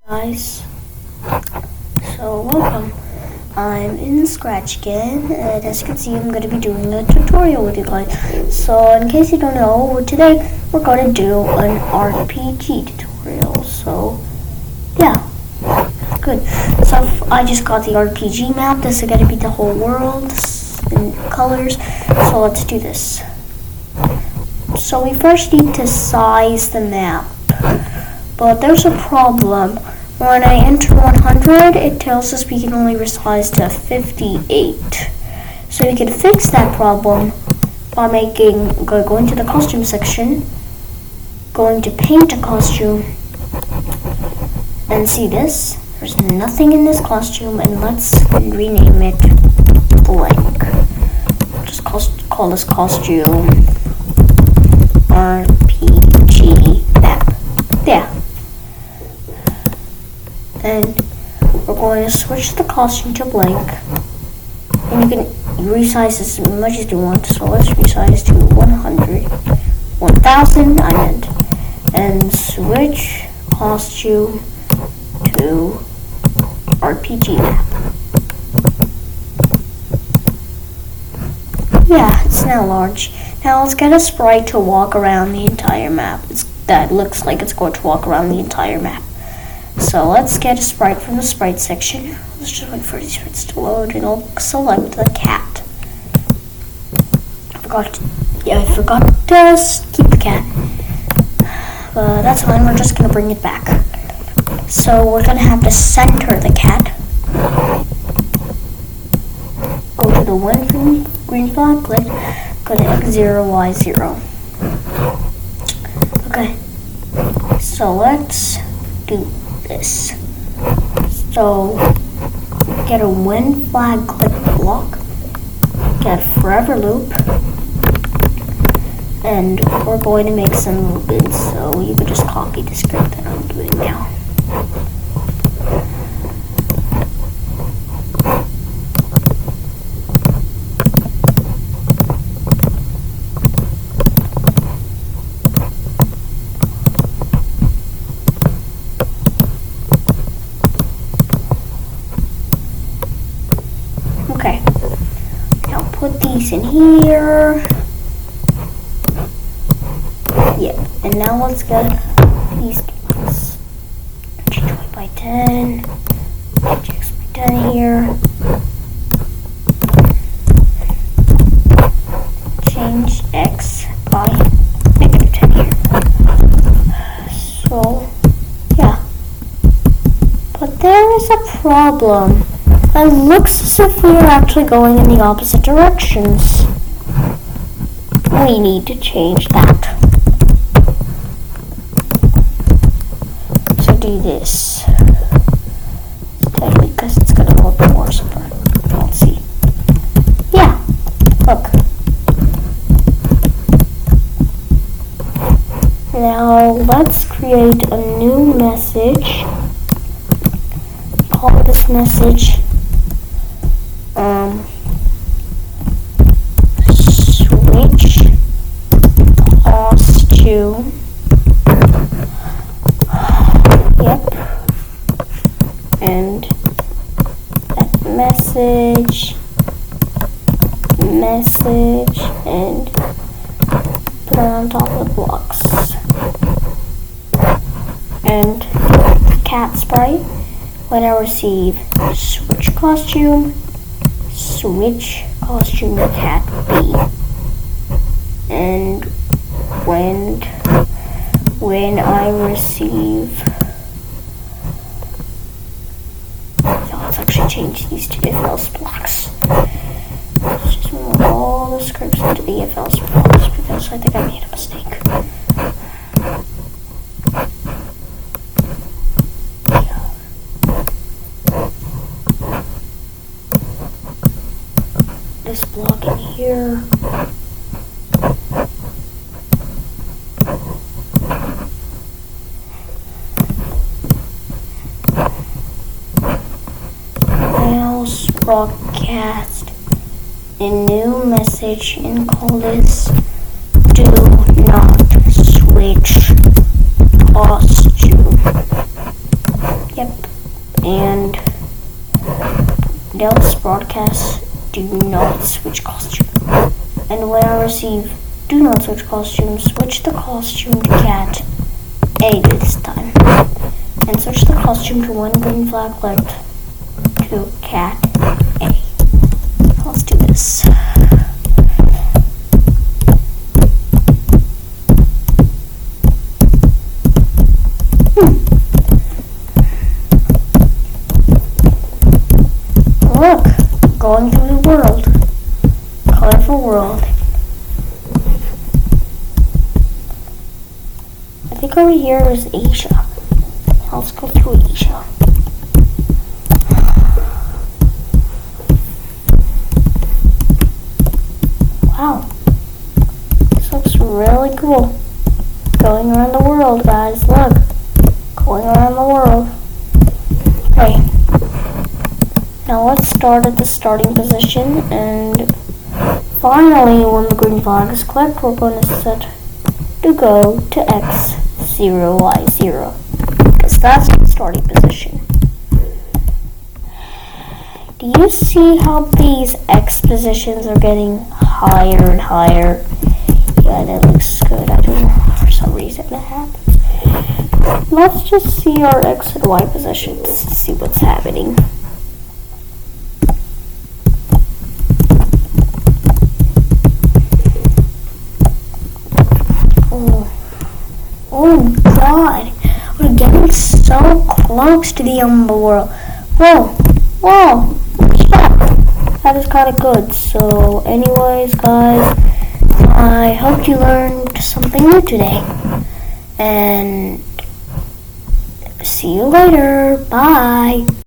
Guys, so welcome. I'm in Scratch again, and as you can see, I'm going to be doing a tutorial with you guys. So in case you don't know, today we're going to do an RPG tutorial. So yeah, good. So I just got the RPG map. This is going to be the whole world in colors. So let's do this. So we first need to size the map, but there's a problem. When I enter 100, it tells us we can only resize to 58. So we can fix that problem by going to the costume section, going to paint a costume, and see this. There's nothing in this costume, and let's rename it blank. Just call this costume RPG map. Yeah. And we're going to switch the costume to blank. And you can resize this as much as you want. So let's resize to 100. 1000, I meant. And switch costume to RPG map. Yeah, it's now large. Now let's get a sprite to walk around the entire map. That looks like it's going to walk around the entire map. So let's get a sprite from the sprite section. Let's just wait for these sprites to load, and I'll select the cat. I forgot to keep the cat. But that's fine, we're just going to bring it back. So we're going to have to center the cat. Go to the one green flag, click, go to X0, Y0. Okay, so let's do this. So get a when flag click block, get a forever loop, and we're going to make some movements. So you can just copy the script that I'm doing now. Okay, now put these in here. Yeah, and now let's get these ones. Change Y by 10. Change X by 10 here. Change X by -10 here. So, yeah. But there is a problem. It looks as if we are actually going in the opposite directions. We need to change that. So do this. Because it's going to look more super. Let's see. Yeah, look. Now let's create a new message. Call this message switch costume. Yep. And that message, and put it on top of the blocks. And cat sprite, when I receive switch costume to cat B. And when I receive, let's actually change these to if else blocks. Let's just move all the scripts into the if else blocks because I think I made a mistake. This block in here. Now broadcast a new message and call this do not switch costume. Yep. and Dallas broadcast, do not switch costume. And when I receive, do not switch costume, switch the costume to cat A this time. And switch the costume to one green flag left to cat A. Let's do this. Look, going through the world. Colorful world. I think over here is Asia. Let's go through Asia. Wow. This looks really cool. Going around the world, guys. Look. Going around the world. Okay. Now let's start at the starting position, and finally, when the green flag is clicked, we're going to set to go to X0, Y0, because that's the starting position. Do you see how these X positions are getting higher and higher? Yeah, that looks good. I don't know, for some reason that happens. Let's just see our X and Y positions to see what's happening. Oh God, we're getting so close to the underworld. Whoa, yeah, that is kind of good. So anyways, guys, I hope you learned something new today. And see you later. Bye.